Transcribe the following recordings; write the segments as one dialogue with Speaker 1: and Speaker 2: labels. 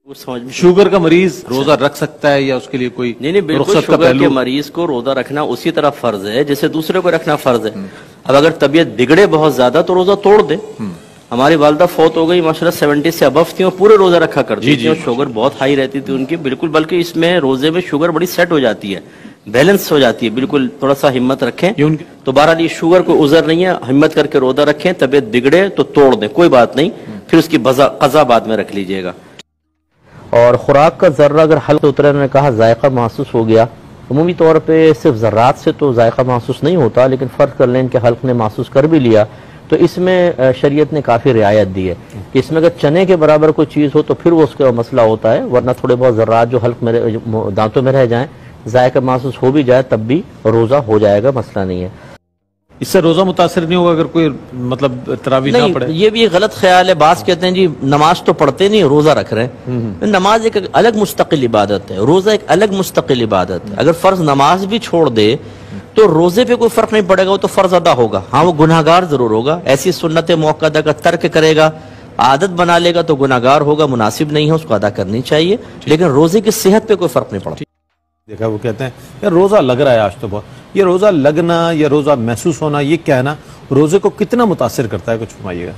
Speaker 1: Sugar का मरीज रोजा रख सकता है या उसके लिए कोई
Speaker 2: नहीं, बिल्कुल शुगर के मरीज को रोजा रखना उसी तरह फर्ज है जैसे दूसरे को रखना फर्ज है। अब अगर तबीयत बिगड़े बहुत ज्यादा तो रोजा तोड़ दे। हमारी वालदा फौत हो गई माशाल्लाह 70 से अबव थी और पूरे रोजा रखा करती थी और शुगर बहुत हाई रहती थी उनकी बिल्कुल, बल्कि इसमें रोजे में शुगर बड़ी सेट हो जाती है, बैलेंस हो जाती है बिल्कुल। थोड़ा सा हिम्मत रखें तो बहरहाल ये शुगर को उजर नहीं है, हिम्मत करके रोजा रखें। तबीयत बिगड़े तो तोड़ दें, कोई बात नहीं, फिर उसकी कज़ा बाद में रख लीजिएगा।
Speaker 3: और खुराक का ज़र्रा अगर हल्क उतरे, ने कहा जायका महसूस हो गया, अमूमी तौर पे सिर्फ ज़र्रात से तो जायका महसूस नहीं होता, लेकिन फ़र्क कर लें कि हल्क ने महसूस कर भी लिया तो इसमें शरीयत ने काफ़ी रियायत दी है कि इसमें अगर चने के बराबर कोई चीज़ हो तो फिर वो उसका मसला होता है, वरना थोड़े बहुत ज़र्रात जो हल्क में दांतों में रह जाएं, जायका महसूस हो भी जाए तब भी रोज़ा हो जाएगा, मसला नहीं है।
Speaker 1: इससे रोजा मुतासिर नहीं होगा अगर कोई मतलब तरावी ना पढ़े?
Speaker 3: ये भी गलत ख्याल है। बात कहते हैं जी नमाज तो पढ़ते नहीं, रोजा रख रहे हैं। नमाज एक अलग मुस्तकिल इबादत है, रोजा एक अलग मुस्तकिल इबादत है। अगर फर्ज नमाज भी छोड़ दे तो रोजे पे कोई फर्क नहीं पड़ेगा, वो तो फर्ज अदा होगा। हाँ, वो गुनाहगार जरूर होगा। ऐसी सुन्नत मुअक्कदा का तर्क करेगा, आदत बना लेगा तो गुनाहगार होगा, मुनासिब नहीं है, उसको अदा करनी चाहिए, लेकिन रोजे की सेहत पे कोई फर्क नहीं पड़ता।
Speaker 1: देखा वो कहते हैं यार रोजा लग रहा है आज तो बहुत, ये रोजा लगना या रोजा महसूस होना ये क्या है ना, रोजे को कितना मुतासिर करता है, कुछ फरमाइएगा।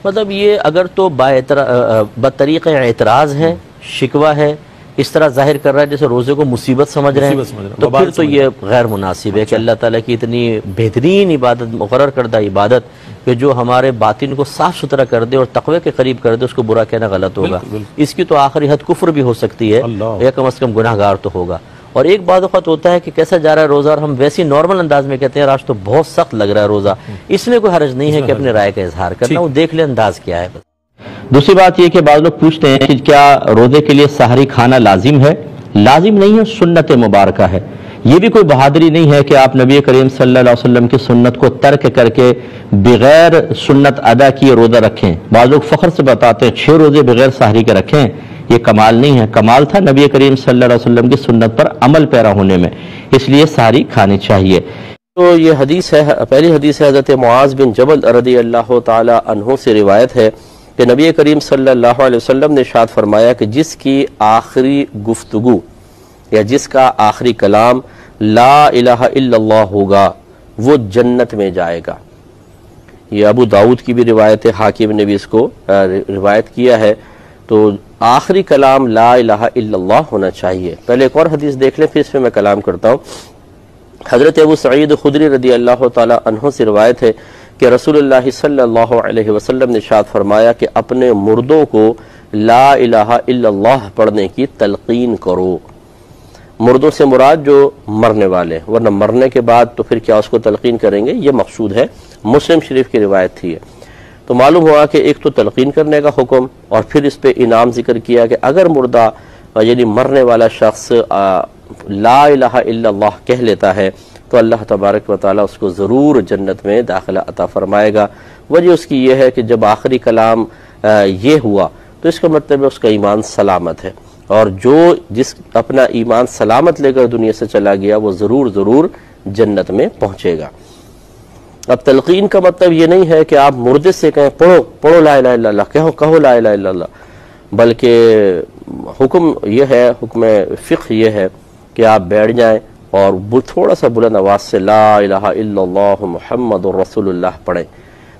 Speaker 3: मतलब ये अगर तो बतरीक़ एतराज़ है, शिकवा है, इस तरह जाहिर कर रहा है जैसे रोजे को मुसीबत समझ रहे हैं, तो फिर तो ये गैर मुनासिब है कि अल्लाह ताला की इतनी बेहतरीन इबादत, मुकर्रर करदा इबादत कि जो हमारे बातिन को साफ सुथरा कर दे और तक़वे के करीब कर दे, उसको बुरा कहना गलत होगा। इसकी तो आखिरी हद कुफ्र भी हो सकती है या कम से कम गुनाहगार तो होगा। और एक बात वक्त होता है कि कैसा जा रहा है रोजा, और हम वैसी नॉर्मल अंदाज में कहते हैं आज तो बहुत सख्त लग रहा है रोजा, इसमें कोई हर्ज नहीं है कि अपने राय का इजहार करना, वो देख ले अंदाज क्या है। दूसरी बात यह कि बाद लोग पूछते हैं कि क्या रोजे के लिए सहरी खाना लाजिम है? लाजिम नहीं है, सुन्नत मुबारका है। ये भी कोई बहादुरी नहीं है कि आप नबी करीम सल्लल्लाहु अलैहि वसल्लम की सुन्नत को तर्क करके बगैर सुन्नत अदा किए रोजा रखें। बाद लोग फख्र से बताते हैं 6 रोजे बगैर सहरी के रखें, ये कमाल नहीं है। कमाल था नबी करीम सल्लल्लाहु अलैहि वसल्लम की सुन्नत पर अमल पैरा होने में, इसलिए सहरी खानी चाहिए।
Speaker 4: तो ये हदीस है, पहली हदीस है हज़रत मुआज़ बिन जबल रज़ी अल्लाह ताला अन्हु से रिवायत है कि नबी करीम सल्लल्लाहु अलैहि वसल्लम ने इरशाद फरमाया कि जिसकी आखिरी गुफ्तगू या जिसका आखिरी कलाम ला इलाहा इल्लल्लाह होगा वो जन्नत में जाएगा। ये अबू दाऊद की भी रिवायत है, हाकिम ने भी इसको रिवायत किया है। तो आखिरी कलाम ला इलाहा इल्लल्लाह होना चाहिए। पहले एक और हदीस देख लें, फिर इसमें मैं कलाम करता हूँ। हज़रत अबू सईद खुदरी रज़ी अल्लाह ताला अन्हु से रिवायत है कि रसूलुल्लाह सल्लल्लाहु अलैहि वसल्लम ने इरशाद फरमाया कि अपने मुर्दों को ला इलाहा इल्लल्लाह पढ़ने की तलकीन करो। मुर्दों से मुराद जो मरने वाले, वरना मरने के बाद तो फिर क्या उसको तलकीन करेंगे, ये मकसूद है। मुस्लिम शरीफ की रिवायत थी। तो मालूम हुआ कि एक तो तलकीन करने का हुक्म और फिर इस पे इनाम जिक्र किया कि अगर मुर्दा यानी मरने वाला शख्स ला इलाहा इल्लल्लाह कह लेता है तो अल्लाह तबारक व तआला उसको ज़रूर जन्नत में दाखिला अता फरमाएगा। वजह उसकी यह है कि जब आखिरी कलाम ये हुआ तो इसका मतलब है उसका ईमान सलामत है, और जो जिस अपना ईमान सलामत लेकर दुनिया से चला गया वो ज़रूर जन्नत में पहुँचेगा। अब तलकीन का मतलब ये नहीं है कि आप मुर्दे से कहें पढ़ो ला इलाहा इल्लल्लाह, कहो ला इलाहा इल्लल्लाह, बल्कि हुक्म यह है, हुक्म फ़िक़्ह ये है कि आप बैठ जाएं और थोड़ा सा बुलंद आवाज़ से ला इलाहा इल्लल्लाह मुहम्मदुर रसूलुल्लाह पढ़ें।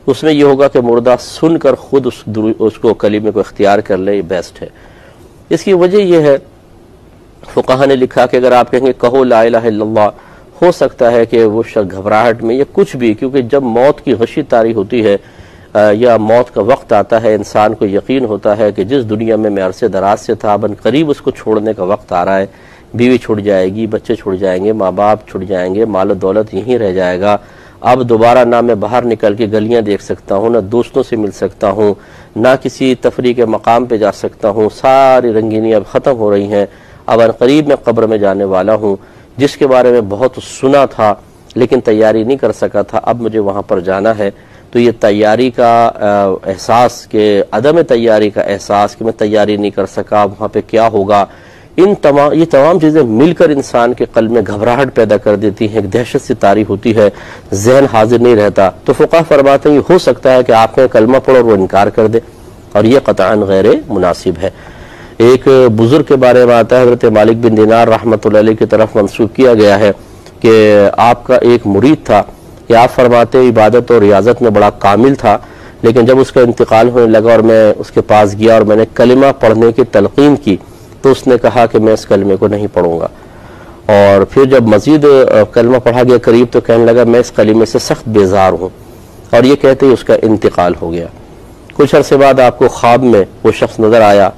Speaker 4: उसमें यह होगा कि मुर्दा सुनकर खुद उसको कलीमे को इख्तियार कर ले, बेस्ट है। इसकी वजह यह है, फुक़हा ने लिखा कि अगर आप कहेंगे कहो ला इलाहा इल्लल्लाह, हो सकता है कि वो शख्स घबराहट में या कुछ भी, क्योंकि जब मौत की गशी तारी होती है या मौत का वक्त आता है, इंसान को यकीन होता है कि जिस दुनिया में मैं अरसे दराज से था बन करीब उसको छोड़ने का वक्त आ रहा है, बीवी छुट जाएगी, बच्चे छुट जाएंगे, माँ बाप छुट जाएंगे, माल दौलत यहीं रह जाएगा। अब दोबारा ना मैं बाहर निकल के गलियां देख सकता हूँ, ना दोस्तों से मिल सकता हूँ, ना किसी तफरीह के मकाम पे जा सकता हूँ, सारी रंगीनियाँ अब ख़त्म हो रही हैं। अब करीब मैं कब्र में जाने वाला हूँ, जिसके बारे में बहुत सुना था लेकिन तैयारी नहीं कर सका था, अब मुझे वहाँ पर जाना है। तो ये तैयारी का एहसास के अदम तैयारी का एहसास कि मैं तैयारी नहीं कर सका, वहाँ पे क्या होगा, ये तमाम चीज़ें मिलकर इंसान के क़ल्ब में घबराहट पैदा कर देती हैं, एक दहशत सी तारी होती है, जहन हाजिर नहीं रहता। तो फ़ुक़हा फरमाते हैं ये हो सकता है कि आपने कलमा पढ़ो और वो इनकार कर दे, और ये क़तअन गैर मुनासिब है। ایک بزرگ کے بارے میں آتا ہے، حضرت مالک بن دینار رحمۃ اللہ علیہ کی طرف منسوب کیا گیا ہے کہ آپ کا ایک مرید تھا کہ آپ فرماتے عبادت اور ریاضت میں بڑا کامل تھا، لیکن جب اس کا انتقال ہونے لگا اور میں اس کے پاس گیا اور میں نے کلمہ پڑھنے کی تلقین کی تو اس نے کہا کہ میں اس کلمے کو نہیں پڑھوں گا، اور پھر جب مزید کلمہ پڑھا گیا قریب تو کہنے لگا میں اس کلمے سے سخت بیزار ہوں، اور یہ کہتے ہی اس کا انتقال ہو گیا۔ کچھ عرصے بعد آپ کو خواب میں وہ شخص نظر آیا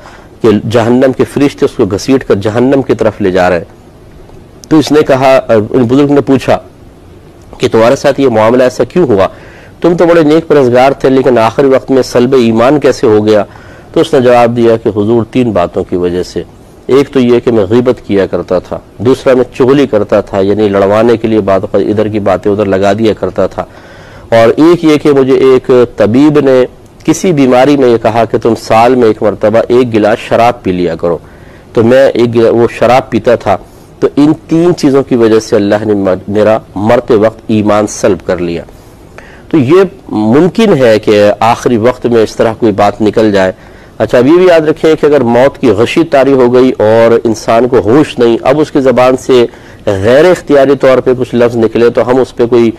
Speaker 4: کہ جہنم کے فرشتے اس کو گھسیٹ کر جہنم کی طرف لے جا رہے ہیں، تو اس نے کہا، ان بزرگ نے پوچھا کہ تمہارے ساتھ یہ معاملہ ایسا کیوں ہوا، تم تو بڑے نیک پرہیزگار تھے لیکن آخری وقت میں سلب ایمان کیسے ہو گیا؟ تو اس نے جواب دیا کہ حضور 3 باتوں کی وجہ سے، ایک تو یہ کہ میں غیبت کیا کرتا تھا، دوسرا میں چغلی کرتا تھا یعنی لڑوانے کے لیے باتوں پر ادھر کی باتیں ادھر لگا دیا کرتا تھا، اور ایک یہ کہ مجھے ایک طبیب نے کسی بیماری میں یہ کہا کہ تم سال میں 1 مرتبہ 1 گلاس شراب پی لیا کرو، تو میں وہ شراب پیتا تھا، تو ان 3 چیزوں کی وجہ سے اللہ نے میرا مرتے وقت ایمان سلب کر لیا۔ تو یہ ممکن ہے کہ آخری وقت میں اس طرح کوئی بات نکل جائے۔ اچھا اب یہ بھی یاد رکھیں کہ اگر موت کی غشی طاری ہو گئی اور انسان کو ہوش نہیں، اب اس کی زبان سے غیر اختیاری طور پہ کچھ لفظ نکلے تو ہم اس پہ کوئی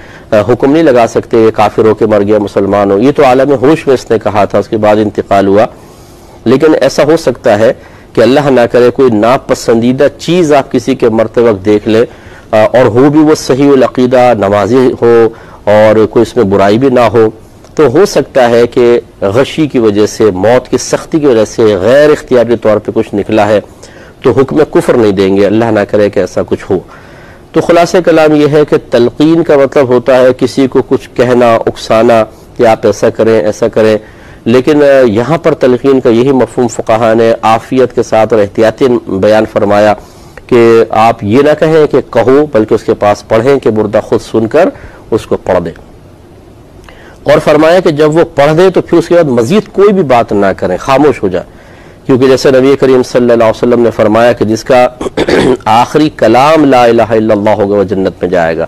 Speaker 4: حکم نہیں لگا سکتے کافر ہو کے مر گیا مسلمان ہو، یہ تو عالم ہوش میں اس نے کہا تھا، اس کے بعد انتقال ہوا۔ لیکن ایسا ہو سکتا ہے کہ اللہ نہ کرے کوئی ناپسندیدہ چیز آپ کسی کے مرتے وقت دیکھ لے، اور ہو بھی وہ صحیح العقیدہ نمازی ہو اور کوئی اس میں برائی بھی نہ ہو، تو ہو سکتا ہے کہ غشی کی وجہ سے، موت کی سختی کی وجہ سے غیر اختیاری طور پہ کچھ نکلا ہے، تو حکم کفر نہیں دیں گے، اللہ نہ کرے کہ ایسا کچھ ہو۔ تو خلاصہ کلام یہ ہے کہ تلقین کا مطلب ہوتا ہے کسی کو کچھ کہنا، اکسانا کہ آپ ایسا کریں ایسا کریں، لیکن یہاں پر تلقین کا یہی مفہوم فقہاء نے عافیت کے ساتھ اور احتیاطی بیان فرمایا کہ آپ یہ نہ کہیں کہ کہو، بلکہ اس کے پاس پڑھیں کہ مردہ خود سن کر اس کو پڑھ دے، اور فرمایا کہ جب وہ پڑھ دے تو پھر اس کے بعد مزید کوئی بھی بات نہ کریں، خاموش ہو جائے، کیونکہ جیسے نبی کریم صلی اللہ علیہ وسلم نے فرمایا کہ جس کا آخری کلام لا الہ الا اللہ ہوگا وہ جنت میں جائے گا۔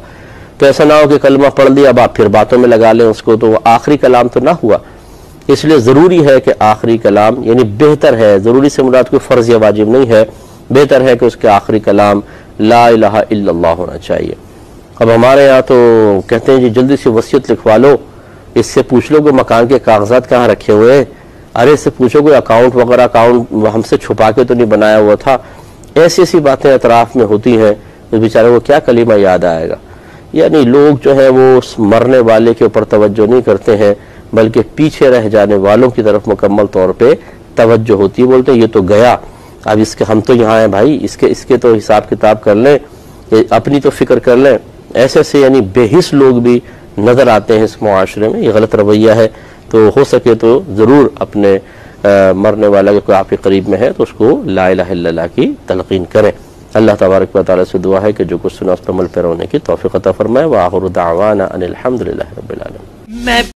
Speaker 4: تو ایسا نہ ہو کہ کلمہ پڑھ لیا اب آپ پھر باتوں میں لگا لیں اس کو، تو وہ آخری کلام تو نہ ہوا۔ اس لیے ضروری ہے کہ آخری کلام، یعنی بہتر ہے، ضروری سے مراد کوئی فرض یا واجب نہیں ہے، بہتر ہے کہ اس کے آخری کلام لا الہ الا اللہ ہونا چاہیے۔ اب ہمارے یہاں تو کہتے ہیں جی جلدی سے وصیت لکھوا لو، اس سے پوچھ لو کہ مکان کے کاغذات کہاں رکھے ہوئے ہیں، ارے اس سے پوچھو کوئی اکاؤنٹ وغیرہ اکاؤنٹ ہم سے چھپا کے تو نہیں بنایا ہوا تھا، ایسی ایسی باتیں اطراف میں ہوتی ہیں، تو بیچارے کو کیا کلمہ یاد آئے گا۔ یعنی لوگ جو ہے وہ مرنے والے کے اوپر توجہ نہیں کرتے ہیں، بلکہ پیچھے رہ جانے والوں کی طرف مکمل طور پہ توجہ ہوتی ہے، بولتے ہیں یہ تو گیا، اب اس کے ہم تو یہاں ہیں بھائی، اس کے تو حساب کتاب کر لیں، اپنی تو فکر کر لیں۔ ایسے سے یعنی بے حس لوگ بھی نظر آتے ہیں اس معاشرے میں، یہ غلط رویہ ہے۔ تو ہو سکے تو ضرور اپنے مرنے والا کے کوئی آپ کے قریب میں ہے تو اس کو لا الہ الا اللہ کی تلقین کریں۔ اللہ تبارک و تعالیٰ سے دعا ہے کہ جو کچھ سنا اس پر عمل پیرا ہونے کی توفیق عطا فرمائے۔ وآخر دعوانا ان الحمد للہ رب العالمین۔